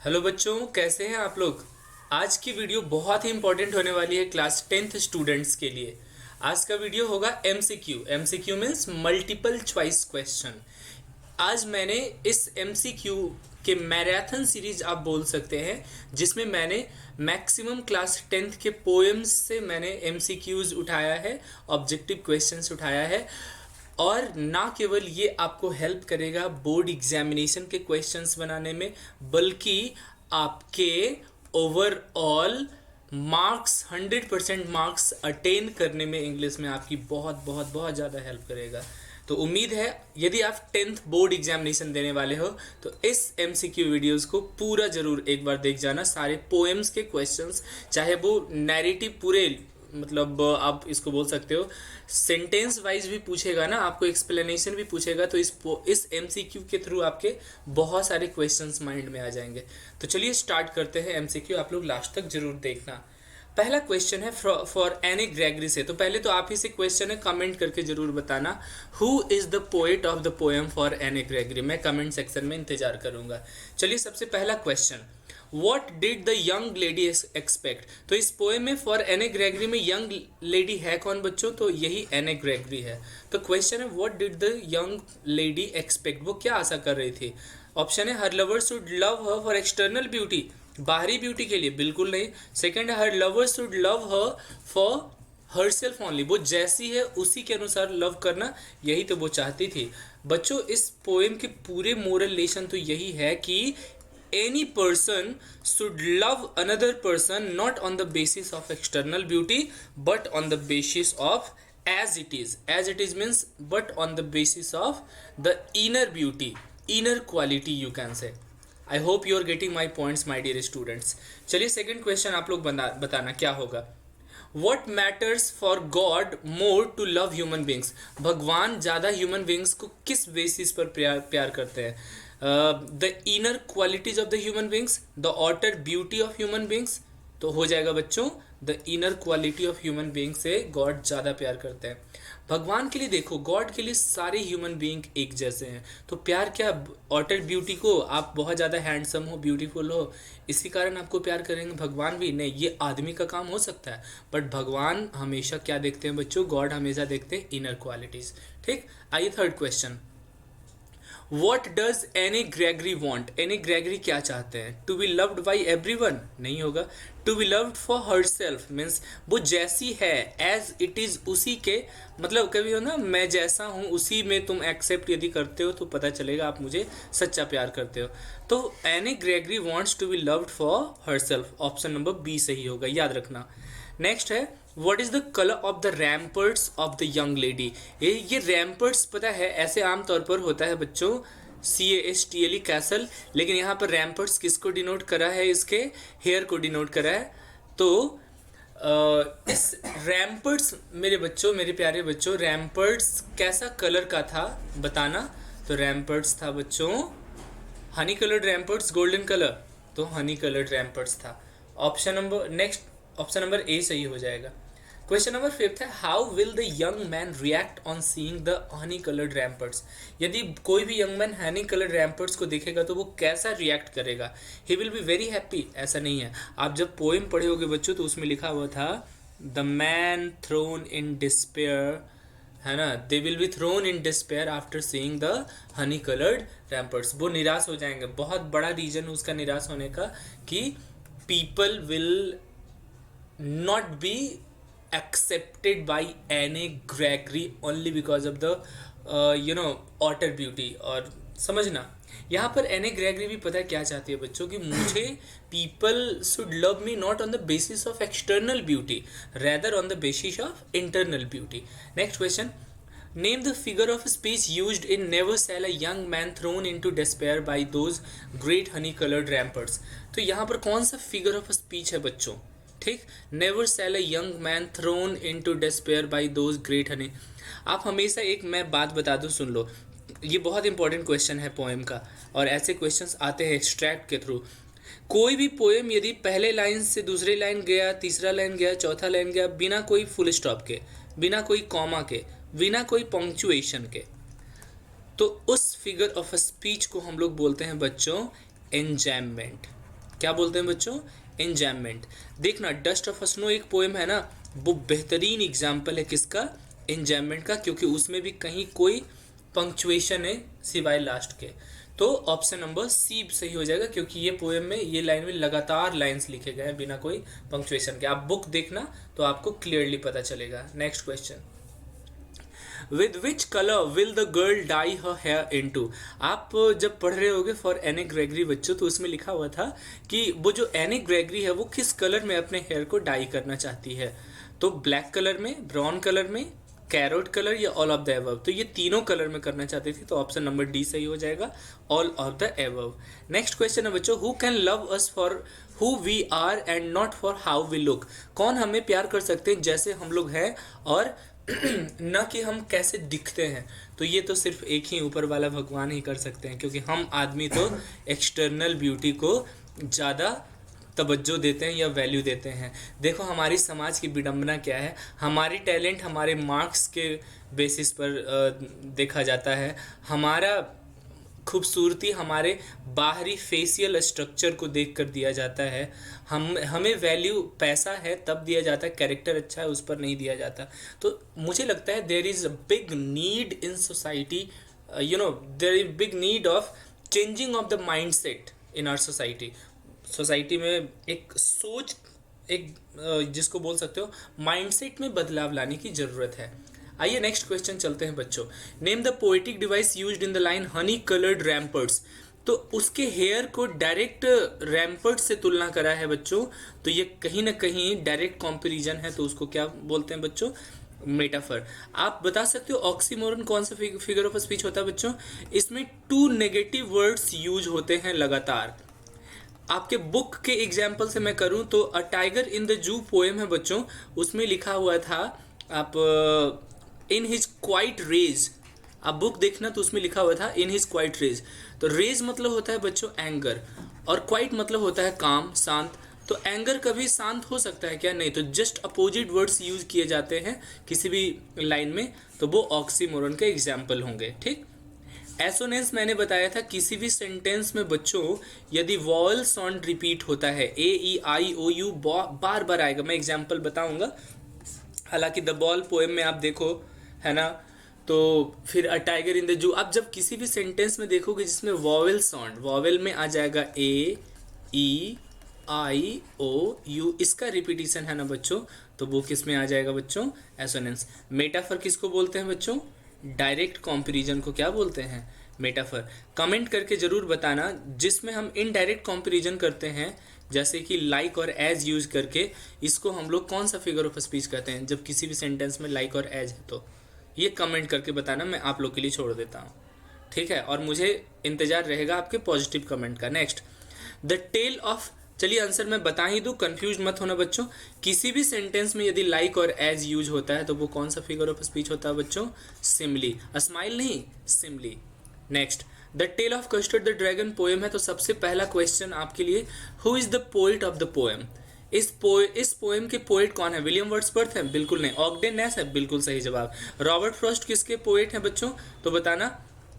Hello बच्चों, कैसे हैं आप लोग। आज की वीडियो बहुत ही इंपॉर्टेंट होने वाली है क्लास 10th स्टूडेंट्स के लिए। आज का वीडियो होगा MCQ. MCQ means multiple choice question. आज मैंने इस एमसीक्यू के मैराथन सीरीज आप बोल सकते हैं, जिसमें मैंने मैक्सिमम क्लास 10th के पोएम्स से मैंने एमसीक्यूज उठाया है, ऑब्जेक्टिव क्वेश्चंस उठाया है। और ना केवल ये आपको हेल्प करेगा बोर्ड एग्जामिनेशन के क्वेश्चंस बनाने में, बल्कि आपके ओवरऑल मार्क्स 100% मार्क्स अटेन करने में इंग्लिश में आपकी बहुत बहुत बहुत ज़्यादा हेल्प करेगा। तो उम्मीद है यदि आप 10th बोर्ड एग्जामिनेशन देने वाले हो तो इस एमसीक्यू वीडियोस को पूरा ज़रूर एक बार देख जाना। सारे पोएम्स के क्वेश्चंस, चाहे वो नैरेटिव पूरे, मतलब आप इसको बोल सकते हो सेंटेंस वाइज भी पूछेगा ना, आपको एक्सप्लेनेशन भी पूछेगा, तो इस एमसीक्यू के थ्रू आपके बहुत सारे क्वेश्चंस माइंड में आ जाएंगे। तो चलिए स्टार्ट करते हैं एमसीक्यू। आप लोग लास्ट तक जरूर देखना। पहला क्वेश्चन है फॉर एनी ग्रेगरी से। तो पहले तो आप ही से क्वेश्चन है, कमेंट करके जरूर बताना who is the poet of the poem for any Gregory. मैं कमेंट सेक्शन में इंतजार करूंगा। चलिए सबसे पहला question, what did the young lady expect. तो इस पोएम में फॉर एने ग्रेगरी में यंग लेडी है कौन बच्चों, तो यही एने ग्रेगरी है। तो क्वेश्चन है what did the young lady expect, वो क्या आशा कर रही थी। ऑप्शन है her lover should love her for external beauty, बाहरी ब्यूटी के लिए, बिल्कुल नहीं। सेकंड है her lover should love her for her self only, वो जैसी है उसी के अनुसार लव करना, यही तो वो चाहती थी। बच्चों इस पोएम के पूरे मोरल लेसन तो यही है कि any person should love another person not on the basis of external beauty but on the basis of as it is means but on the basis of the inner beauty, inner quality you can say. I hope you are getting my points my dear students. चलिए second question आप लोग बताना क्या होगा। What matters for God more to love human beings, भगवान ज़्यादा human beings को किस बेसिस पर प्यार करते हैं। The inner qualities of the human beings, the outer beauty of human beings. तो हो जाएगा बच्चों the inner quality of human being से गॉड ज़्यादा प्यार करते हैं। भगवान के लिए देखो, गॉड के लिए सारे ह्यूमन बींग एक जैसे हैं, तो प्यार क्या, आउटर ब्यूटी को, आप बहुत ज़्यादा हैंडसम हो, ब्यूटीफुल हो, इसी कारण आपको प्यार करेंगे। भगवान भी नहीं, ये आदमी का काम हो सकता है, बट भगवान हमेशा क्या देखते हैं बच्चों, गॉड हमेशा देखते हैं इनर क्वालिटीज़। ठीक, आइए third question, what does Anne Gregory want, Anne Gregory क्या चाहते हैं। To be loved by everyone नहीं होगा, to be loved for herself means वो जैसी है एज इट इज़, उसी के, मतलब कभी हो ना मैं जैसा हूँ उसी में तुम एक्सेप्ट यदि करते हो तो पता चलेगा आप मुझे सच्चा प्यार करते हो। तो Annie Gregory wants to be loved for herself, option number B सही होगा, याद रखना। नेक्स्ट है what is the colour of the ramparts of the young lady. ये रैम्पर्ट्स पता है ऐसे आमतौर पर होता है बच्चों CASTLE कैसल, लेकिन यहाँ पर रैम्पर्ट्स किसको डिनोट करा है, इसके हेयर को डिनोट करा है। तो इस रैम्पर्ट्स मेरे बच्चों, मेरे प्यारे बच्चों, रैम्पर्ट्स कैसा कलर का था बताना। तो रैम्पर्ट्स था बच्चों honey coloured ramparts, golden colour, तो हनी कलर्ड रैम्पर्ट्स था। Option number next, option number A सही हो जाएगा। क्वेश्चन नंबर 5 है how will the young man react on seeing the honey coloured ramparts. यदि कोई भी young man honey coloured ramparts को देखेगा तो वो कैसा रिएक्ट करेगा। He will be very happy, ऐसा नहीं है। आप जब पोएम पढ़े होगे बच्चों तो उसमें लिखा हुआ था the man thrown in despair, है ना, they will be thrown in despair after seeing the honey coloured ramparts. वो निराश हो जाएंगे। बहुत बड़ा रीजन उसका निराश होने का कि people will not be accepted by any Gregory only because of the outer beauty। और समझना यहाँ पर एने ग्रेगरी भी पता है क्या चाहती है बच्चों, कि मुझे people should love me not on the basis of external beauty rather on the basis of internal beauty. Next question, name the figure of speech used in never shall a young man thrown into despair by those great honey coloured ramparts. तो यहाँ पर कौन सा figure of speech है बच्चों, ठीक, never shall a young man thrown into despair by those great honey. आप हमेशा एक मैं बात बता दूं, सुन लो, ये बहुत इंपॉर्टेंट क्वेश्चन है पोएम का, और ऐसे क्वेश्चंस आते हैं एक्सट्रैक्ट के थ्रू। कोई भी पोएम यदि पहले लाइन से दूसरी लाइन गया, तीसरा लाइन गया, चौथा लाइन गया, बिना कोई फुल स्टॉप के, बिना कोई कॉमा के, बिना कोई पंक्चुएशन के, तो उस फिगर ऑफ स्पीच को हम लोग बोलते हैं बच्चों एंजैममेंट। क्या बोलते हैं बच्चों? एंजैममेंट। देखना डस्ट ऑफ स्नो एक पोएम है ना, वो बेहतरीन एग्जाम्पल है किसका? एंजैममेंट का, क्योंकि उसमें भी कहीं कोई पंक्चुएशन है सिवाय लास्ट के। तो ऑप्शन नंबर सी सही हो जाएगा, क्योंकि ये पोएम में ये लाइन में लगातार लाइंस लिखे गए हैं बिना कोई पंक्चुएशन के। आप बुक देखना तो आपको क्लियरली पता चलेगा। Next question, with which colour will the girl dye her hair into? आप जब पढ़ रहे होगे फॉर एनी ग्रेगरी बच्चों, तो उसमें लिखा हुआ था कि वो जो एनी ग्रेगरी है वो किस कलर में अपने हेयर को डाई करना चाहती है। तो ब्लैक कलर में, ब्राउन कलर में, कैरोट कलर या ऑल ऑफ द एबव। तो ये तीनों कलर में करना चाहती थी, तो ऑप्शन नंबर डी सही हो जाएगा, all of the above. Next question है बच्चों, who can love us for who we are and not for how we look? कौन हमें प्यार कर सकते हैं जैसे हम लोग हैं और न कि हम कैसे दिखते हैं? तो ये तो सिर्फ एक ही ऊपर वाला भगवान ही कर सकते हैं, क्योंकि हम आदमी तो एक्सटर्नल ब्यूटी को ज़्यादा तवज्जो देते हैं या वैल्यू देते हैं। देखो हमारी समाज की विडंबना क्या है, हमारी टैलेंट हमारे मार्क्स के बेसिस पर देखा जाता है, हमारा खूबसूरती हमारे बाहरी फेशियल स्ट्रक्चर को देखकर दिया जाता है, हमें वैल्यू पैसा है तब दिया जाता है, कैरेक्टर अच्छा है उस पर नहीं दिया जाता। तो मुझे लगता है there is a big need in society, there is big need of changing of the mindset in our society में एक सोच, एक जिसको बोल सकते हो माइंडसेट में बदलाव लाने की ज़रूरत है। आइए नेक्स्ट क्वेश्चन चलते हैं बच्चों। Name the poetic device used in the line honey coloured ramparts. तो उसके हेयर को डायरेक्ट रैम्पर्ट से तुलना करा है बच्चों, तो ये कहीं ना कहीं डायरेक्ट कंपैरिजन है, तो उसको क्या बोलते हैं बच्चों? मेटाफर। आप बता सकते हो ऑक्सीमोरन कौन सा फिगर ऑफ स्पीच होता है बच्चों? इसमें 2 नेगेटिव वर्ड्स यूज होते हैं लगातार। आपके बुक के एग्जाम्पल से मैं करूं तो a tiger in the zoo poem है बच्चों, उसमें लिखा हुआ था आप इन हिज क्वाइट रेज। आप बुक देखना तो उसमें लिखा हुआ था इन हिज क्वाइट रेज। तो रेज मतलब होता है बच्चों एंगर, और क्वाइट मतलब होता है काम, शांत। तो एंगर कभी शांत हो सकता है क्या? नहीं। तो जस्ट अपोजिट वर्ड्स यूज किए जाते हैं किसी भी लाइन में, तो वो ऑक्सीमोरन के एग्जाम्पल होंगे। ठीक। एसोनेंस मैंने बताया था किसी भी सेंटेंस में बच्चों यदि वॉवल साउंड रिपीट होता है, ए ई आई ओ यू बार बार आएगा। मैं एग्जांपल बताऊंगा। हालांकि द बॉल पोएम में आप देखो है ना, तो फिर a tiger in the zoo, आप जब किसी भी सेंटेंस में देखोगे जिसमें वॉवल साउंड, वॉवल में आ जाएगा ए ई आई ओ यू, इसका रिपीटिशन है ना बच्चों, तो वो किस में आ जाएगा बच्चों? एसोनेंस। मेटाफर किसको बोलते हैं बच्चों? डायरेक्ट कंपैरिजन को क्या बोलते हैं? मेटाफर। कमेंट करके जरूर बताना जिसमें हम इनडायरेक्ट कंपैरिजन करते हैं, जैसे कि लाइक और एज यूज करके, इसको हम लोग कौन सा फिगर ऑफ स्पीच कहते हैं जब किसी भी सेंटेंस में लाइक और एज है? तो ये कमेंट करके बताना, मैं आप लोग के लिए छोड़ देता हूँ। ठीक है, और मुझे इंतजार रहेगा आपके पॉजिटिव कमेंट का। नेक्स्ट, द टेल ऑफ, चलिए आंसर मैं बता ही दूं, कंफ्यूज मत होना बच्चों। किसी भी सेंटेंस में यदि लाइक और एज यूज होता है तो वो कौन सा फिगर ऑफ स्पीच होता है बच्चों? सिमली। स्माइल नहीं, simile. Next, the tale of Custard the dragon poem है, तो सबसे पहला क्वेश्चन आपके लिए, who is the poet of the poem? इस पोएम के पोएट कौन है? विलियम वर्ड्सवर्थ है? बिल्कुल नहीं। ऑगडेन नेस है? बिल्कुल सही जवाब। रॉबर्ट फ्रॉस्ट किसके पोएट हैं बच्चों? तो बताना।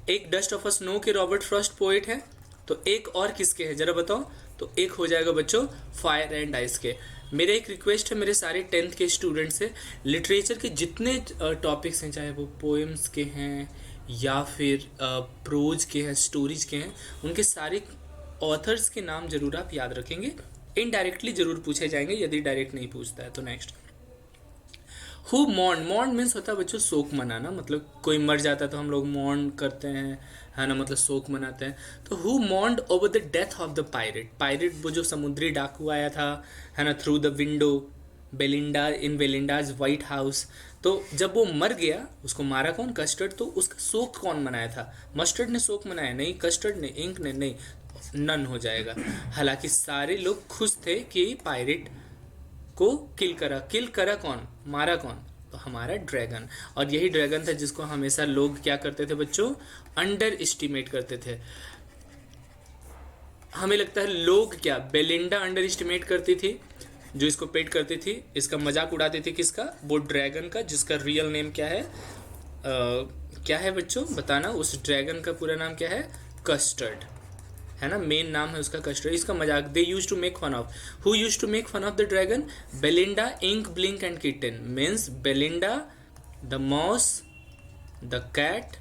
एक डस्ट ऑफ अ स्नो के रॉबर्ट फ्रॉस्ट पोएट है, तो एक और किसके हैं जरा बताओ? तो एक हो जाएगा बच्चों फायर एंड आइस के। मेरा एक रिक्वेस्ट है मेरे सारे 10th के स्टूडेंट से, लिटरेचर के जितने टॉपिक्स हैं, चाहे वो पोएम्स के हैं या फिर प्रोज के हैं, स्टोरीज के हैं, उनके सारे ऑथर्स के नाम जरूर आप याद रखेंगे। इनडायरेक्टली जरूर पूछे जाएंगे यदि डायरेक्ट नहीं पूछता है तो। Next, who mourn. Mourn means होता है बच्चों शोक मनाना, मतलब कोई मर जाता है तो हम लोग मॉर्न करते हैं, है ना, मतलब शोक मनाते हैं। तो who mourned over the death of the pirate. Pirate वो जो समुद्री डाकू आया था, है ना, through the window Belinda in Belinda's white house. तो जब वो मर गया, उसको मारा कौन? कस्टर्ड। तो उसका शोक कौन मनाया था? मस्टर्ड ने शोक मनाया? नहीं। कस्टर्ड ने? इंक ने? नहीं। नन हो जाएगा। हालांकि सारे लोग खुश थे कि पायरेट को किल करा कौन? मारा कौन? तो हमारा ड्रैगन। और यही ड्रैगन था जिसको हमेशा लोग क्या करते थे बच्चों? अंडर एस्टिमेट करते थे। हमें लगता है लोग क्या, बेलिंडा अंडर एस्टिमेट करती थी, जो इसको पेट करती थी, इसका मजाक उड़ाती थी। किसका? वो ड्रैगन का, जिसका रियल नेम क्या है? क्या है बच्चों बताना? उस ड्रैगन का पूरा नाम क्या है? कस्टर्ड। है ना, मेन नाम है उसका कस्टर्ड, इसका मजाक। They use to make fun of, who use to make fun of the dragon? Belinda, Ink, Blink and kitten. Means Belinda, the mouse, the cat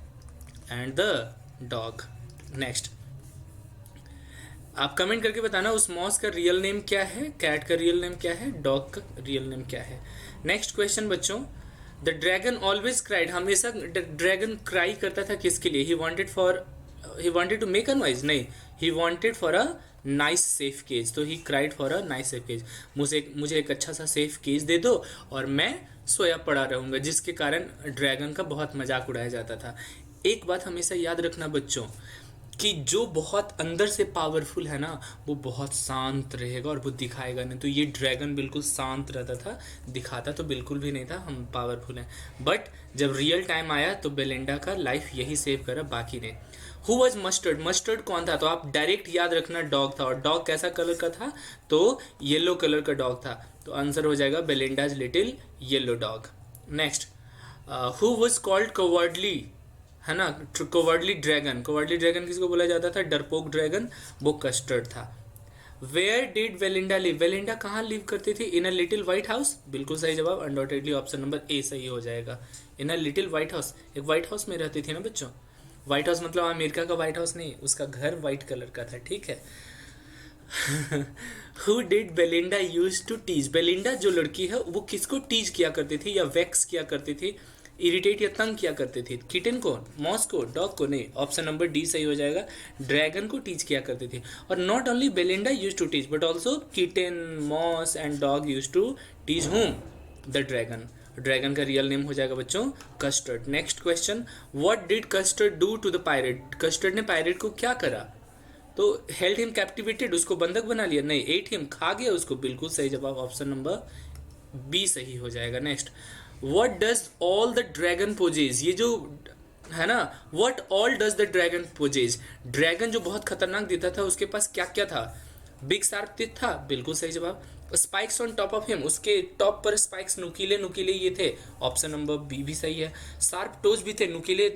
and the dog. Next, आप comment करके बताना उस moss का real name क्या है, cat का real name क्या है, डॉग का रियल नेम क्या है। नेक्स्ट क्वेश्चन बच्चों, द ड्रैगन ऑलवेज क्राइड, हमेशा ड्रैगन क्राई करता था किसके लिए? He wanted to make a noise, नहीं, he wanted for a nice safe cage, तो he cried for a nice safe cage. मुझे एक अच्छा सा सेफ केज दे दो और मैं सोया पड़ा रहूँगा, जिसके कारण ड्रैगन का बहुत मजाक उड़ाया जाता था। एक बात हमेशा याद रखना बच्चों, कि जो बहुत अंदर से पावरफुल है ना, वो बहुत शांत रहेगा और वो दिखाएगा नहीं। तो ये ड्रैगन बिल्कुल शांत रहता था, दिखाता तो बिल्कुल भी नहीं था हम पावरफुल हैं। बट जब रियल टाइम आया तो बेलिंडा का लाइफ यही सेव करा, बाकी ने। हु वॉज मस्टर्ड, मस्टर्ड कौन था? तो आप डायरेक्ट याद रखना डॉग था, और डॉग कैसा कलर का था? तो येलो कलर का डॉग था, तो आंसर हो जाएगा Belinda's little yellow dog. Next, who was called cowardly, है ना, कोवर्डली ड्रैगन, कोवर्डली ड्रैगन किसको बोला जाता था? डरपोक ड्रैगन, वो कस्टर्ड था। Where did Belinda live, Belinda कहाँ लिव करती थी? In a little white house, बिल्कुल सही जवाब, अनडाउटेडली ऑप्शन नंबर ए सही हो जाएगा। In a little white house, एक व्हाइट हाउस में रहती थी ना बच्चों। व्हाइट हाउस मतलब अमेरिका का व्हाइट हाउस नहीं, उसका घर व्हाइट कलर का था, ठीक है। Who did Belinda use to tease, Belinda जो लड़की है वो किसको टीज किया करती थी या वैक्स किया करती थी, इरिटेट या तंग किया करते थे? किटन को, मॉस को, डॉग को? नहीं, ऑप्शन नंबर डी सही हो जाएगा, ड्रैगन को टीच किया करते थे। और not only Belinda use to teach but also kitten, mouse and dog use to teach home the dragon. Dragon का रियल नेम हो जाएगा बच्चों custard. Next question, what did custard do to the pirate, custard ने pirate को क्या करा? तो held him captivated, उसको बंधक बना लिया? नहीं, एट हिम, खा गया उसको, बिल्कुल सही जवाब, ऑप्शन नंबर बी सही हो जाएगा। Next, what does all the dragon possess, ये जो है ना, what all does the dragon possess, dragon जो बहुत खतरनाक दिखता था उसके पास क्या क्या था? बिग शार्प टीथ था, बिल्कुल सही जवाब। Spikes on top of him, उसके टॉप पर स्पाइक्स, नुकीले नुकीले ये थे, ऑप्शन नंबर बी भी सही है। शार्प टोज भी थे, नुकीले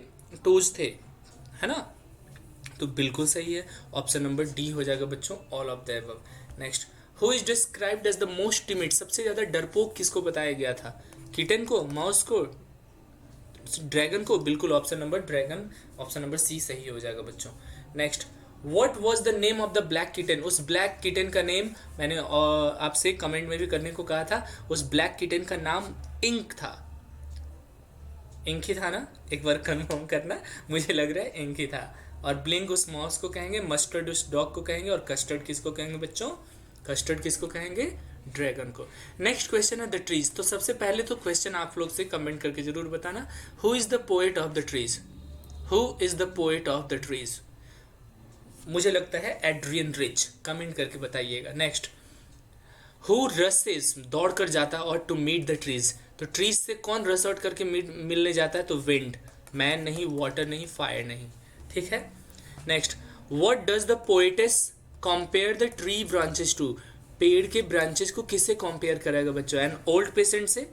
टोज थे, है ना, तो बिल्कुल सही है, ऑप्शन नंबर डी हो जाएगा बच्चों, all of the above. Next, who is described as the most timid, सबसे ज्यादा डरपोक किसको बताया गया था? किटन को, माउस को, ड्रैगन को? बिल्कुल option number dragon, option number C सही हो जाएगा बच्चों। Next, what was the name of the black kitten, उस ब्लैक किटन का नेम मैंने आपसे कमेंट में भी करने को कहा था, उस ब्लैक किटन का नाम इंक था। इंक ही था ना, एक बार कंफर्म करना, मुझे लग रहा है इंक ही था। और ब्लिंक उस माउस को कहेंगे, मस्टर्ड उस डॉग को कहेंगे, और कस्टर्ड किसको कहेंगे बच्चों? कस्टर्ड किसको कहेंगे? ड्रैगन को। नेक्स्ट क्वेश्चन है द ट्रीज। तो सबसे पहले तो क्वेश्चन आप लोग से कमेंट करके जरूर बताना, who is the poet of the trees, who is the poet of the trees? मुझे लगता है एड्रियन रिच, कमेंट करके बताइएगा। नेक्स्ट, हु रसेस, दौड़ कर जाता और टू मीट द ट्रीज, तो ट्रीज से कौन रस आउट करके मिलने जाता है? तो विंड, मैन नहीं, वाटर नहीं, फायर नहीं, ठीक है। Next, what does the poetess compare the tree branches to, पेड़ के ब्रांचेस को किससे कंपेयर करेगा बच्चों? एन ओल्ड पेशेंट से,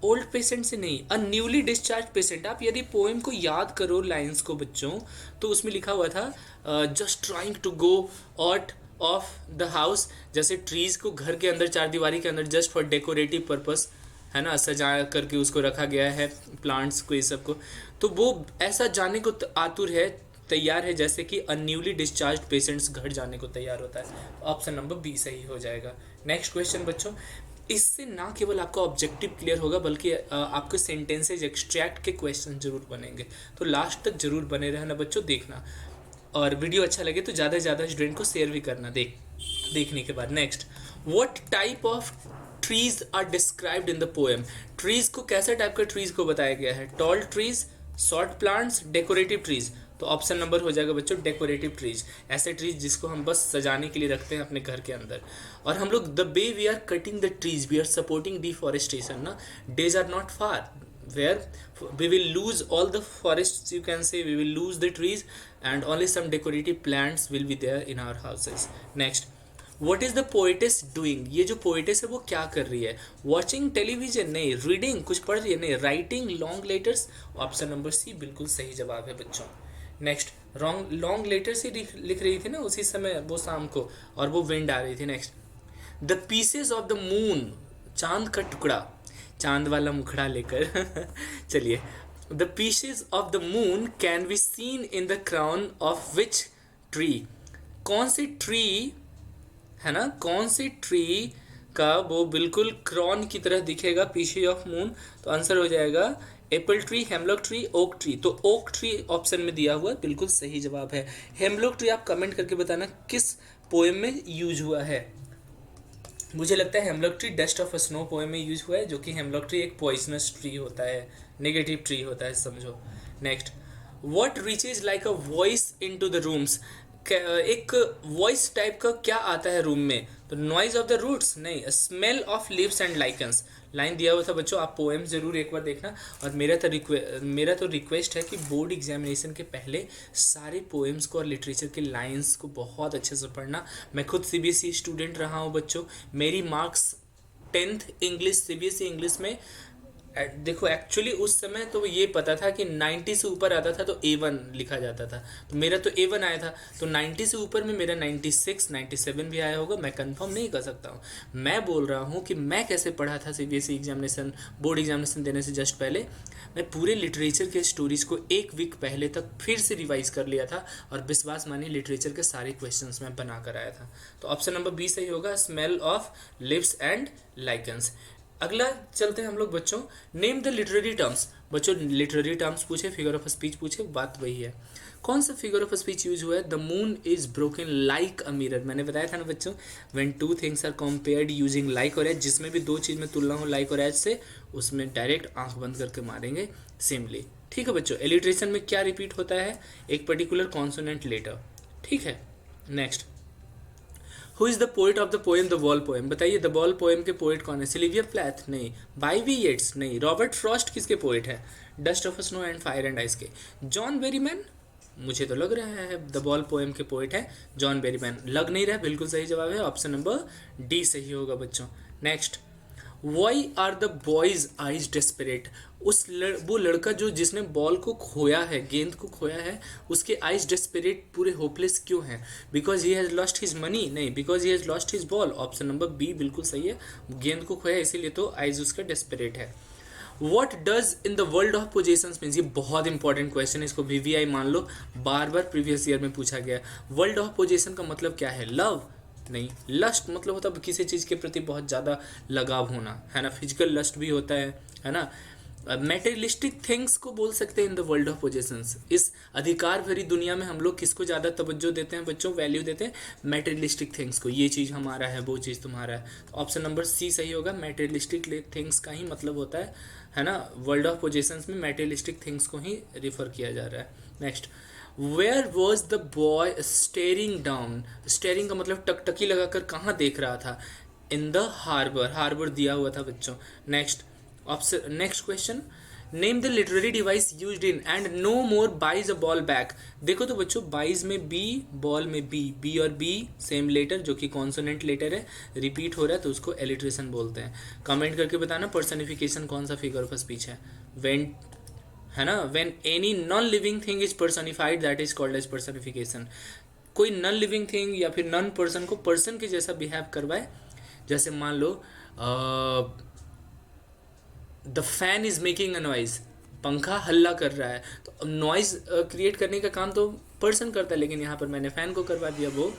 ओल्ड पेशेंट से नहीं, अ न्यूली डिस्चार्ज पेशेंट। आप यदि पोएम को याद करो लाइंस को बच्चों, तो उसमें लिखा हुआ था just trying to go out of the house, जैसे ट्रीज को घर के अंदर, चार दीवारी के अंदर, जस्ट फॉर डेकोरेटिव पर्पस, है ना, सजा करके उसको रखा गया है, प्लांट्स को, ये सब को, तो वो ऐसा जाने को आतुर है, तैयार है, जैसे कि अनन्यूली डिस्चार्ज पेशेंट्स घर जाने को तैयार होता है। ऑप्शन नंबर बी सही हो जाएगा। नेक्स्ट क्वेश्चन बच्चों, इससे ना केवल आपका ऑब्जेक्टिव क्लियर होगा बल्कि आपके सेंटेंसेज एक्सट्रैक्ट के क्वेश्चन जरूर बनेंगे, तो लास्ट तक जरूर बने रहना बच्चों, देखना। और वीडियो अच्छा लगे तो ज़्यादा से ज़्यादा स्टूडेंट को शेयर भी करना देखने के बाद। Next, what type of trees are described in the poem, trees को, कैसा टाइप का ट्रीज को बताया गया है? Tall trees, short plants, decorative trees? तो ऑप्शन नंबर हो जाएगा बच्चों डेकोरेटिव ट्रीज, ऐसे ट्रीज जिसको हम बस सजाने के लिए रखते हैं अपने घर के अंदर। और हम लोग the way we are cutting the trees, we are supporting deforestation ना, days are not far where we will lose all the forests, you can say, we will lose the trees and only some decorative plants will be there in our houses. Next, what is the poetess doing, ये जो poetess है वो क्या कर रही है? watching television नहीं, reading कुछ पढ़ रही है नहीं, writing long letters, option number C बिल्कुल सही जवाब है बच्चों। नेक्स्ट, रॉन्ग लॉन्ग लेटर से लिख रही थी ना उसी समय वो शाम को, और वो विंड आ रही थी। Next, the pieces of the moon, चांद का टुकड़ा, चांद वाला मुखड़ा लेकर चलिए, the pieces of the moon can be seen in the crown of which tree, कौन सी ट्री है ना, कौन सी ट्री का वो बिल्कुल क्रॉन की तरह दिखेगा पीसेस ऑफ मून, तो आंसर हो जाएगा Apple tree, hemlock tree, oak tree. तो ओक ट्री ऑप्शन में दिया हुआ बिल्कुल सही जवाब है। हेमलॉक ट्री आप कमेंट करके बताना किस पोएम में यूज हुआ है। मुझे लगता है hemlock tree dust of snow poem में यूज हुआ है, जो कि हेमलॉक ट्री एक पॉइजनस ट्री होता है, नेगेटिव ट्री होता है समझो। Next, what reaches like a voice into the rooms, एक वॉइस टाइप का क्या आता है रूम में, तो नॉइज ऑफ द रूट्स नहीं, smell of leaves and lichens. Line दिया हुआ था बच्चों, आप पोएम जरूर एक बार देखना। और मेरा तो रिक्वेस्ट है कि बोर्ड एग्जामिनेशन के पहले सारे पोएम्स को और लिटरेचर के लाइंस को बहुत अच्छे से पढ़ना। मैं खुद सीबीएसई स्टूडेंट रहा हूँ बच्चों, मेरी marks 10th English CBSE English में देखो एक्चुअली उस समय तो ये पता था कि 90 से ऊपर आता था तो A1 लिखा जाता था, तो मेरा तो A1 आया था, तो 90 से ऊपर में मेरा 96 97 भी आया होगा, मैं कंफर्म नहीं कर सकता हूँ। मैं बोल रहा हूँ कि मैं कैसे पढ़ा था सीबीएसई एग्जामिनेशन, बोर्ड एग्जामिनेशन देने से जस्ट पहले मैं पूरे लिटरेचर के स्टोरीज को एक वीक पहले तक फिर से रिवाइज कर लिया था, और विश्वास मानिए लिटरेचर के सारे क्वेश्चंस मैं बना कर आया था। तो ऑप्शन नंबर बी सही होगा, smell of lives and lichens. अगला चलते हैं हम लोग बच्चों, नेम द लिटरेरी टर्म्स। बच्चों लिटरेरी टर्म्स पूछे, फिगर ऑफ स्पीच पूछे, बात वही है। कौन सा फिगर ऑफ स्पीच यूज हुआ है, the moon is broken like a mirror. मैंने बताया था ना बच्चों, when two things are compared using like और एज, जिसमें भी दो चीज में तुलना हो लाइक और एज से, उसमें डायरेक्ट आंख बंद करके मारेंगे सिमली। ठीक है बच्चों, एलिट्रेशन में क्या रिपीट होता है, एक पर्टिकुलर कॉन्सोनेंट लेटर। ठीक है, next, who is the poet of the poem the wall poem. बताइए द वॉल पोएम के पोएट कौन है, सिल्विया प्लैथ नहीं, बाई येट्स नहीं, रॉबर्ट फ्रॉस्ट किसके पोएट है, dust of snow and fire and ice के, जॉन बेरीमैन। मुझे तो लग रहा है द वॉल पोएम के पोएट है जॉन बेरीमैन, लग नहीं रहा, बिल्कुल सही जवाब है, ऑप्शन नंबर डी सही होगा बच्चों। Next, why are the boy's eyes desperate, वो लड़का जो जिसने बॉल को खोया है, गेंद को खोया है, उसके आइज डेस्परेट पूरे होपलेस क्यों हैं, because he has lost his money नहीं, because he has lost his ball, option number B बिल्कुल सही है, गेंद को खोया इसीलिए तो आइज उसका डेस्परेट है। What does in the world of possessions means, ये बहुत इंपॉर्टेंट क्वेश्चन है, इसको वीवीआई मान लो, बार बार प्रीवियस ईयर में पूछा गया। वर्ल्ड ऑफ पोजेशन का मतलब क्या है, लव नहीं, लस्ट मतलब होता है किसी चीज़ के प्रति बहुत ज़्यादा लगाव होना, है ना, फिजिकल लस्ट भी होता है ना। मेटेरियलिस्टिक थिंग्स को बोल सकते हैं in the world of possessions. इस अधिकार भरी दुनिया में हम लोग किसको ज़्यादा तवज्जो देते हैं बच्चों, वैल्यू देते हैं मेटेरियलिस्टिक थिंग्स को, ये चीज़ हमारा है, वो चीज़ तुम्हारा है, तो ऑप्शन नंबर सी सही होगा, मेटेरियलिस्टिक थिंग्स का ही मतलब होता है ना, वर्ल्ड ऑफ पोजेशंस में मेटेरियलिस्टिक थिंग्स को ही रिफर किया जा रहा है। Next, where was the boy staring down, staring का मतलब टकटकी लगाकर कहाँ देख रहा था, इन द हार्बर, हार्बर दिया हुआ था बच्चों। Next option, next question, name the literary device used in and no more buys a ball back. देखो तो बच्चों, बाइज में बी, बॉल में बी, बी और बी सेम लेटर जो कि कॉन्सोनेंट लेटर है, रिपीट हो रहा है तो उसको एलिट्रेशन बोलते हैं। कमेंट करके बताना पर्सनिफिकेशन कौन सा फिगर ऑफ स्पीच है, वेन, है ना, when any non living thing is personified that is called as personification. कोई नॉन लिविंग थिंग या फिर नॉन पर्सन को पर्सन के जैसा बिहेव करवाए, जैसे मान लो the fan is making a noise, पंखा हल्ला कर रहा है, तो नॉइज क्रिएट करने का काम तो पर्सन करता है, लेकिन यहाँ पर मैंने फैन को करवा दिया, वो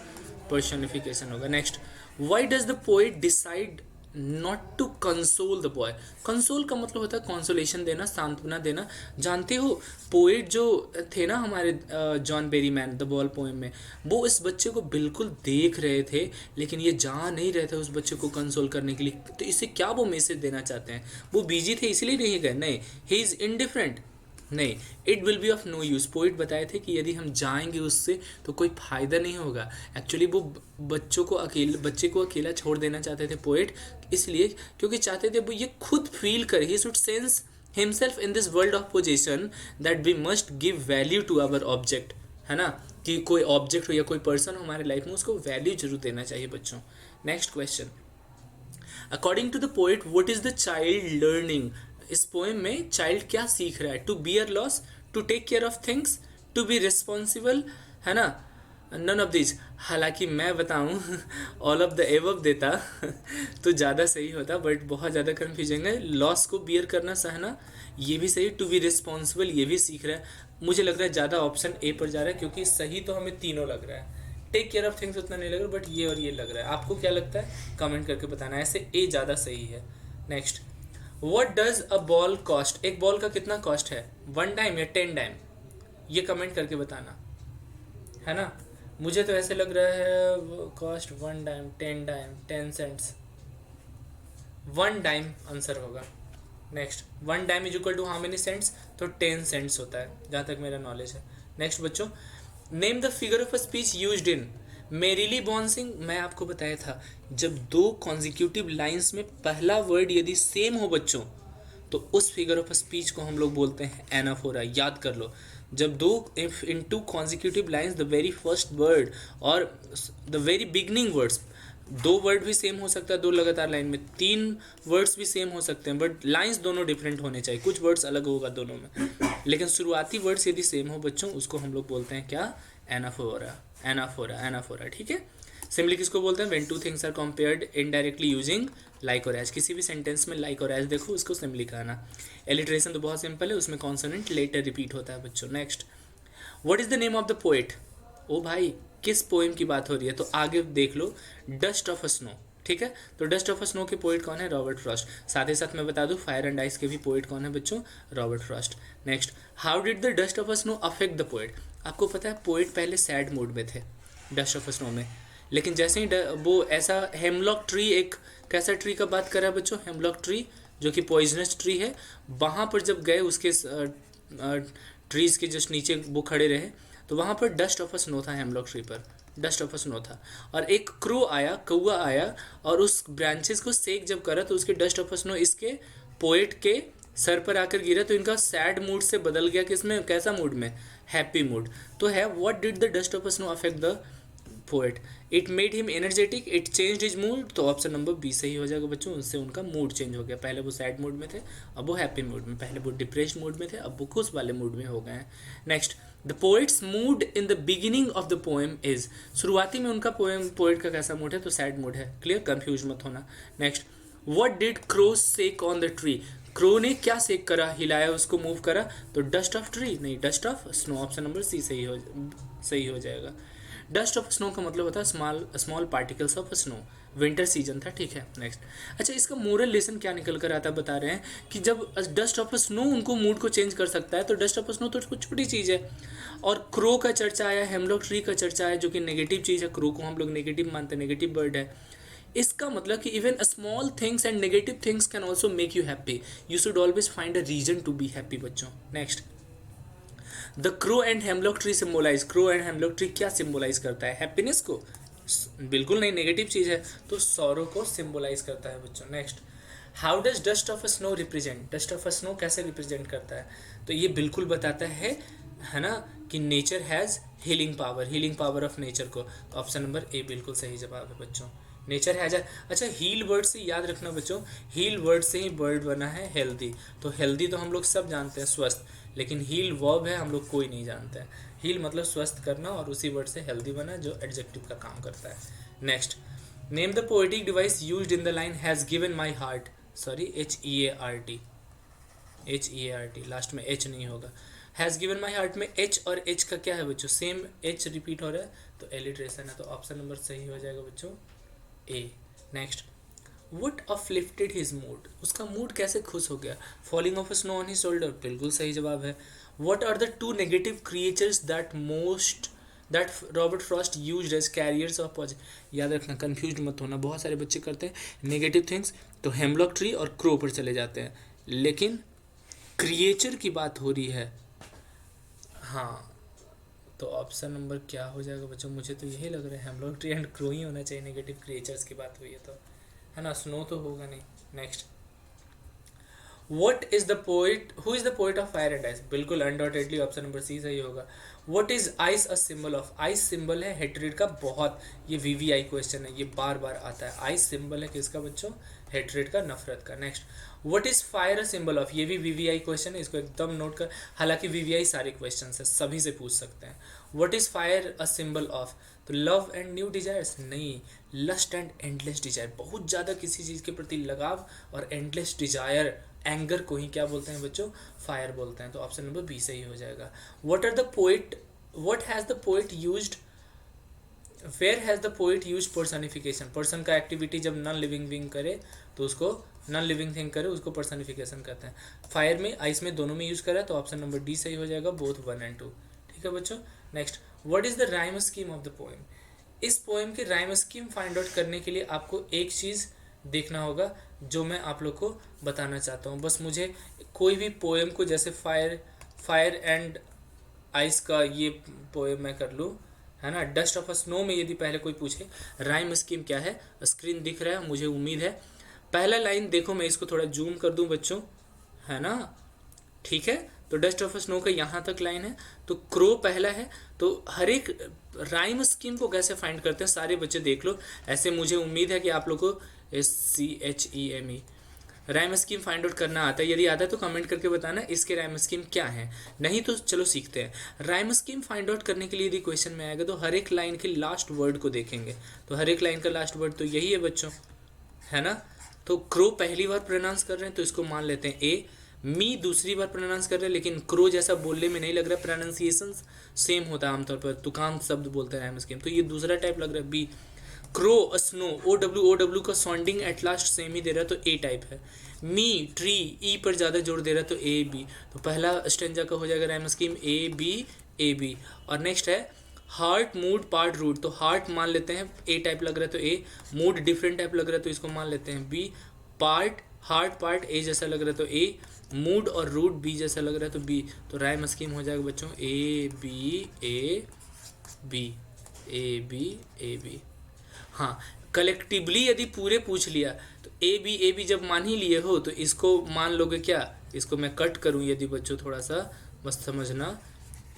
पर्सनिफिकेशन होगा। Next, why does the poet decide not to console the boy. Console का मतलब होता है कॉन्सोलेशन देना, सांत्वना देना। जानते हो पोएट जो थे ना हमारे John Berryman the ball poem में, वो इस बच्चे को बिल्कुल देख रहे थे, लेकिन ये जा नहीं रहे थे उस बच्चे को कंसोल करने के लिए। तो इससे क्या वो मैसेज देना चाहते हैं, वो बिजी थे इसलिए नहीं गए, नहीं, ही इज़ इंडिफरेंट नहीं, it will be of no use. Poet बताए थे कि यदि हम जाएंगे उससे तो कोई फ़ायदा नहीं होगा। एक्चुअली वो बच्चे को अकेला छोड़ देना चाहते थे पोइट, इसलिए क्योंकि चाहते थे वो ये खुद फील करे, he should sense himself in this world of possession that we must give value to our object, है ना, कि कोई ऑब्जेक्ट हो या कोई पर्सन हो हमारे लाइफ में, उसको वैल्यू जरूर देना चाहिए बच्चों। Next question, according to the poet what is the child learning. इस पोएम में चाइल्ड क्या सीख रहा है, to bear loss, to take care of things, to be responsible, है ना, नन ऑफ दिस। हालांकि मैं बताऊं ऑल ऑफ द एबव देता तो ज़्यादा सही होता, बट बहुत ज़्यादा कन्फ्यूजिंग है। लॉस को बियर करना, सहना, ये भी सही। टू बी रिस्पॉन्सिबल ये भी सीख रहा है। मुझे लग रहा है ज़्यादा ऑप्शन ए पर जा रहा है, क्योंकि सही तो हमें तीनों लग रहा है। टेक केयर ऑफ थिंग्स उतना नहीं लग रहा, बट ये और ये लग रहा है। आपको क्या लगता है कमेंट करके बताना। ऐसे ए ज़्यादा सही है। Next, what does a ball cost? एक बॉल का कितना कॉस्ट है, 1 टाइम या 10 टाइम? ये कमेंट करके बताना, है ना। मुझे तो ऐसे लग रहा है cost 1 time, 10 time, 10 cents. 1 time answer होगा। Next, 1 time is equal to how many cents? तो 10 सेंट्स होता है, जहाँ तक मेरा नॉलेज है। नेक्स्ट बच्चों, name the figure of a speech used in merrily bouncing. मैं आपको बताया था, जब 2 कॉन्जिक्यूटिव लाइंस में पहला वर्ड यदि सेम हो बच्चों, तो उस फिगर ऑफ स्पीच को हम लोग बोलते हैं एनाफोरा। याद कर लो, जब if in 2 consecutive lines the very first word और the very beginning words, 2 word भी सेम हो सकता है, 2 लगातार लाइन में, 3 वर्ड्स भी सेम हो सकते हैं, बट लाइंस दोनों डिफरेंट होने चाहिए। कुछ वर्ड्स अलग होगा दोनों में, लेकिन शुरुआती वर्ड्स यदि सेम हो बच्चों, उसको हम लोग बोलते हैं क्या? एनाफोरा। एनाफोरा, एनाफोरा, ठीक है। सिंपली किसको बोलते हैं? When 2 things are compared indirectly using like और एज। किसी भी सेंटेंस में लाइक और एज देखो, उसको सिंपली कहना। एलिट्रेशन तो बहुत सिंपल है, उसमें कॉन्सोनेंट लेटर रिपीट होता है बच्चों। Next, what is the name of the poet? ओ भाई, किस पोएम की बात हो रही है? तो आगे देख लो, डस्ट ऑफ अ स्नो, ठीक है। तो डस्ट ऑफ अ स्नो के पोएट कौन है? Robert Frost. साथ ही साथ मैं बता दूं, फायर एंड आइस के भी पोएट कौन है बच्चों? Robert Frost. Next, how did the dust of a snow affect the poet? आपको पता है पोएट पहले सैड मूड में थे डस्ट ऑफ अ स्नो में, लेकिन जैसे ही वो ऐसा हेमलॉक ट्री, एक कैसा ट्री का बात कर रहा है बच्चों? हेमलॉक ट्री, जो कि पॉइजनस ट्री है। वहाँ पर जब गए उसके ट्रीज के जस्ट नीचे वो खड़े रहे, तो वहाँ पर डस्ट ऑफ अ स्नो था, हेमलॉक ट्री पर डस्ट ऑफ अ स्नो था। और एक क्रो आया, कौआ आया, और उस ब्रांचेस को सेक जब करा, तो उसके डस्ट ऑफ अ स्नो इसके पोएट के सर पर आकर गिरा, तो इनका सैड मूड से बदल गया किसमें? कैसा मूड में? Happy mood. तो है, what did the dust of a snow affect the poet? It made him energetic, it change his mood. तो ऑप्शन नंबर बी सही हो जाएगा बच्चों। उनसे उनका मूड चेंज हो गया। पहले वो सैड मूड में थे, अब वो हैप्पी मूड में। पहले वो डिप्रेस्ड मूड में थे, अब वो खुश वाले मूड में हो गए हैं। Next, the poet's mood in the beginning of the poem is. शुरुआती में उनका पोएट का कैसा मूड है? तो सैड मूड है। क्लियर, कंफ्यूज मत होना। Next, what did crow shake on the tree? Crow ने क्या सेक करा, हिलाया, उसको मूव करा? तो डस्ट ऑफ ट्री नहीं, dust of snow. Option number C सही हो जाएगा। डस्ट ऑफ स्नो का मतलब होता है small particles of snow. Winter season था, ठीक है। नेक्स्ट, अच्छा, इसका मोरल लेसन क्या निकल कर आता है? बता रहे हैं कि जब डस्ट ऑफ स्नो उनको मूड को चेंज कर सकता है, तो डस्ट ऑफ स्नो तो कुछ छोटी चीज़ है। और क्रो का चर्चा आया, हेमलॉक ट्री का चर्चा आया, जो कि नेगेटिव चीज़ है। क्रो को हम लोग नेगेटिव मानते हैं, नेगेटिव बर्ड है। इसका मतलब कि even small things and negative things can also make you happy. You should always find a reason to be happy बच्चों। Next, the crow and hemlock tree symbolise. Crow and hemlock tree क्या symbolise करता है? Happiness को? बिल्कुल नहीं, negative चीज़ है, तो sorrow को सिम्बोलाइज करता है बच्चों। Next, how does dust of a snow represent? Dust of a snow कैसे रिप्रेजेंट करता है? तो ये बिल्कुल बताता है ना, कि nature has healing power of nature को। ऑप्शन नंबर ए बिल्कुल सही जवाब है बच्चों। Nature has. अच्छा, हील वर्ड से याद रखना बच्चों, हील वर्ड से ही वर्ड बना है हेल्दी। तो हेल्दी तो हम लोग सब जानते हैं, स्वस्थ, लेकिन हील वर्ब है, हम लोग कोई नहीं जानते हैं। हील मतलब स्वस्थ करना, और उसी वर्ड से हेल्दी बना, जो एडजेक्टिव का काम करता है। Next, name the poetic device used in the line has given my heart. Sorry, HEART, last में एच नहीं होगा। हैज़ गिवन माई हार्ट में एच और एच का क्या है बच्चों? सेम एच रिपीट हो रहा है, तो एलिट्रेशन है। तो ऑप्शन नंबर सही हो जाएगा बच्चों, A. Next, what uplifted his mood? उसका मूड कैसे खुश हो गया? Falling of snow on his shoulder, बिल्कुल सही जवाब है। What are the 2 negative creatures that Robert Frost used as carriers of positive? याद रखना, कंफ्यूज मत होना। बहुत सारे बच्चे करते हैं नेगेटिव थिंग्स, तो हेमलॉक ट्री और क्रो पर चले जाते हैं, लेकिन क्रिएचर की बात हो रही है। हाँ, तो ऑप्शन नंबर क्या हो जाएगा बच्चों? मुझे तो यही लग रहा है, हेमलॉक ट्री एंड क्रो ही होना चाहिए। नेगेटिव क्रिएचर्स की बात हुई है तो, है ना, स्नो तो होगा नहीं। Next, what is the poet, who is the poet of fire and ice? बिल्कुल अनडाउटेडली ऑप्शन नंबर सी सही होगा। What is ice a symbol of? Ice symbol है हेट्रेड का। बहुत ये वीवीआई क्वेश्चन है, ये बार बार आता है। आइस सिंबल है किसका बच्चों? हेट्रेड का, नफरत का। Next, what is fire a symbol of? ये भी वीवीआई क्वेश्चन है, इसको एकदम नोट कर। हालांकि वीवीआई सारे क्वेश्चन है, सभी से पूछ सकते हैं। What is fire a symbol of? तो लव एंड न्यू डिजायर्स नहीं, लस्ट एंड एंडलेस डिजायर। बहुत ज़्यादा किसी चीज़ के प्रति लगाव और एंडलेस डिजायर, एंगर को ही क्या बोलते हैं बच्चों? फायर बोलते हैं। तो ऑप्शन नंबर बी सही हो जाएगा। What are the poet, what has the poet used, where has the poet use personification? Person का एक्टिविटी जब नॉन लिविंग बीइंग करे तो उसको, नॉन लिविंग थिंग करे उसको पर्सनिफिकेशन कहते हैं। फायर में, आइस में, दोनों में यूज करा, तो ऑप्शन नंबर डी सही हो जाएगा, बोथ 1 and 2। ठीक है बच्चों। Next, what is the rhyme scheme of the poem? इस पोएम की राइम स्कीम फाइंड आउट करने के लिए आपको एक चीज़ देखना होगा जो मैं आप लोग को बताना चाहता हूँ। बस मुझे कोई भी पोएम को, जैसे फायर एंड आइस का ये पोएम मैं कर लूँ, है ना, डस्ट ऑफ अ स्नो में यदि पहले कोई पूछे राइम स्कीम क्या है, स्क्रीन दिख रहा है मुझे उम्मीद है। पहला लाइन देखो, मैं इसको थोड़ा जूम कर दूं बच्चों, है ना, ठीक है। तो डस्ट ऑफ अ स्नो का यहाँ तक लाइन है, तो क्रो पहला है। तो हर एक राइम स्कीम को कैसे फाइंड करते हैं सारे बच्चे देख लो। ऐसे मुझे उम्मीद है कि आप लोग को SCHEME rhyme scheme find out करना आता है। यदि आता है तो कमेंट करके बताना इसके राइम स्कीम क्या है, नहीं तो चलो सीखते हैं। राइम स्कीम फाइंड आउट करने के लिए यदि क्वेश्चन में आएगा तो हर एक लाइन के लास्ट वर्ड को देखेंगे। तो हर एक लाइन का लास्ट वर्ड तो यही है बच्चों, है ना। तो क्रो पहली बार प्रोनाउंस कर रहे हैं तो इसको मान लेते हैं ए। मी दूसरी बार प्रोनाउंस कर रहे हैं, लेकिन क्रो जैसा बोलने में नहीं लग रहा है, प्रोनाउंसिएशन सेम होता है आमतौर पर, तुकान शब्द बोलते हैं राइम स्कीम, तो ये दूसरा टाइप लग रहा है B. Crow, snow, O W का साउंडिंग एट लास्ट सेम ही दे रहा है तो ए टाइप है। मी, ट्री, ई पर ज़्यादा जोर दे रहा है तो ए बी। तो पहला स्टेंजा का हो जाएगा राइम स्कीम ए बी। और नेक्स्ट है हार्ट, मूड, पार्ट, रूट। तो हार्ट मान लेते हैं ए टाइप लग रहा है तो ए। मूड डिफरेंट टाइप लग रहा है तो इसको मान लेते हैं B. Part, heart part A जैसा लग रहा है तो ए। मूड और रूट बी जैसा लग रहा है तो बी। तो राइम स्कीम हो जाएगा बच्चों A B A B, A B. हाँ, कलेक्टिवली यदि पूरे पूछ लिया तो ए बी जब मान ही लिए हो तो इसको मान लोगे क्या? इसको मैं कट करूं यदि बच्चों, थोड़ा सा मस्त समझना।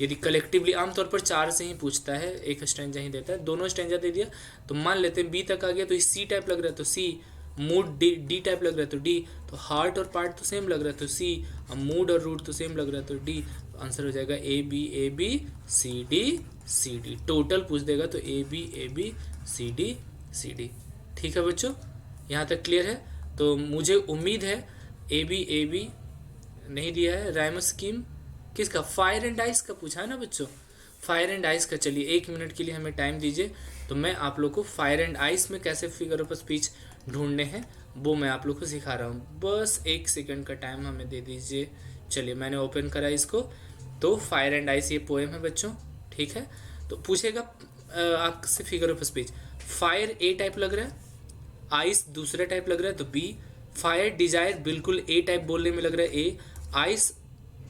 यदि कलेक्टिवली आमतौर पर 4 से ही पूछता है, एक स्टेंजा ही देता है, दोनों स्टेंजा दे दिया तो मान लेते हैं बी तक आ गया तो सी टाइप लग रहा है तो सी। मूड डी टाइप लग रहा है तो डी। तो हार्ट और पार्ट तो सेम लग रहा है तो सी। मूड और रूट तो सेम लग रहा है तो डी। तो आंसर हो जाएगा A B C D. Total पूछ देगा तो ए बी सी डी। ठीक है बच्चों, यहाँ तक क्लियर है? तो मुझे उम्मीद है ए बी नहीं दिया है। राइम स्कीम किसका? फायर एंड आइस का पूछा है ना बच्चों, फायर एंड आइस का। चलिए 1 मिनट के लिए हमें टाइम दीजिए, तो मैं आप लोग को फायर एंड आइस में कैसे फिगर ऑफ स्पीच ढूंढने हैं वो मैं आप लोग को सिखा रहा हूँ। बस 1 सेकंड का टाइम हमें दे दीजिए। चलिए मैंने ओपन करा इसको। तो फायर एंड आइस ये पोएम है बच्चों, ठीक है। तो पूछेगा आपसे figure of speech. Fire A type लग रहा है, आइस दूसरा टाइप लग रहा है तो बी। फायर डिजायर बिल्कुल ए टाइप बोलने में लग रहा है ए। आइस,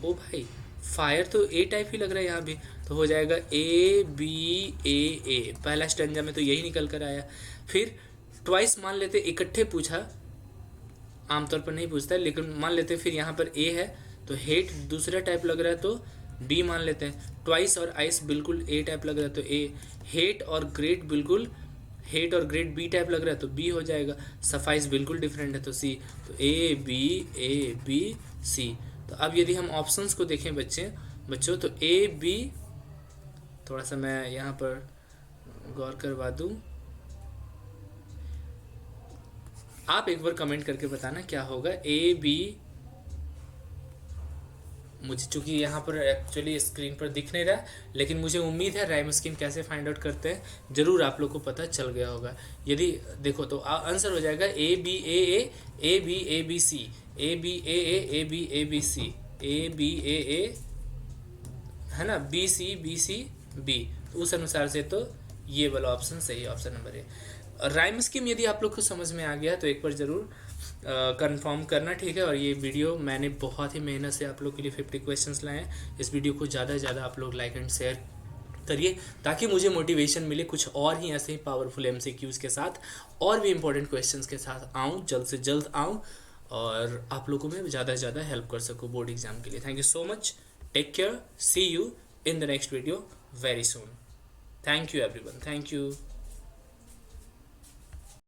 ओ भाई फायर तो ए टाइप ही लग रहा है यहाँ भी, तो हो जाएगा ए बी ए। पहला स्टेंजा में तो यही निकल कर आया। फिर ट्वाइस मान लेते, इकट्ठे पूछा, आमतौर पर नहीं पूछता है लेकिन मान लेते फिर यहाँ पर ए है तो हेट दूसरा टाइप लग रहा है तो बी मान लेते हैं। ट्वाइस और आइस बिल्कुल ए टाइप लग रहा है तो ए। हेट और ग्रेट बी टाइप लग रहा है तो बी हो जाएगा। सफाइस बिल्कुल डिफरेंट है तो सी। तो ए बी सी। तो अब यदि हम ऑप्शंस को देखें बच्चों तो ए बी, थोड़ा सा मैं यहाँ पर गौर करवा दूँ, आप एक बार कमेंट करके बताना क्या होगा। ए बी, मुझे चूंकि यहाँ पर एक्चुअली स्क्रीन पर दिख नहीं रहा, लेकिन मुझे उम्मीद है राइम स्कीम कैसे फाइंड आउट करते हैं ज़रूर आप लोग को पता चल गया होगा। यदि देखो तो आंसर हो जाएगा A B A B C, A B A C, A B A, है ना, बी सी बी। तो उस अनुसार से तो ये वाला ऑप्शन सही है, ऑप्शन नंबर ए। राइम स्कीम यदि आप लोग को समझ में आ गया तो एक बार ज़रूर कंफर्म करना, ठीक है। और ये वीडियो मैंने बहुत ही मेहनत से आप लोग के लिए 50 क्वेश्चंस लाए हैं। इस वीडियो को ज़्यादा से ज़्यादा आप लोग लाइक एंड शेयर करिए ताकि मुझे मोटिवेशन मिले कुछ और ही ऐसे ही पावरफुल MCQs के साथ और भी इंपॉर्टेंट क्वेश्चंस के साथ आऊँ, जल्द से जल्द आऊँ। और आप लोगों में ज़्यादा से ज़्यादा हेल्प कर सकूँ बोर्ड एग्जाम के लिए। Thank you so much, take care, see you in the next video very soon. Thank you everyone, thank you.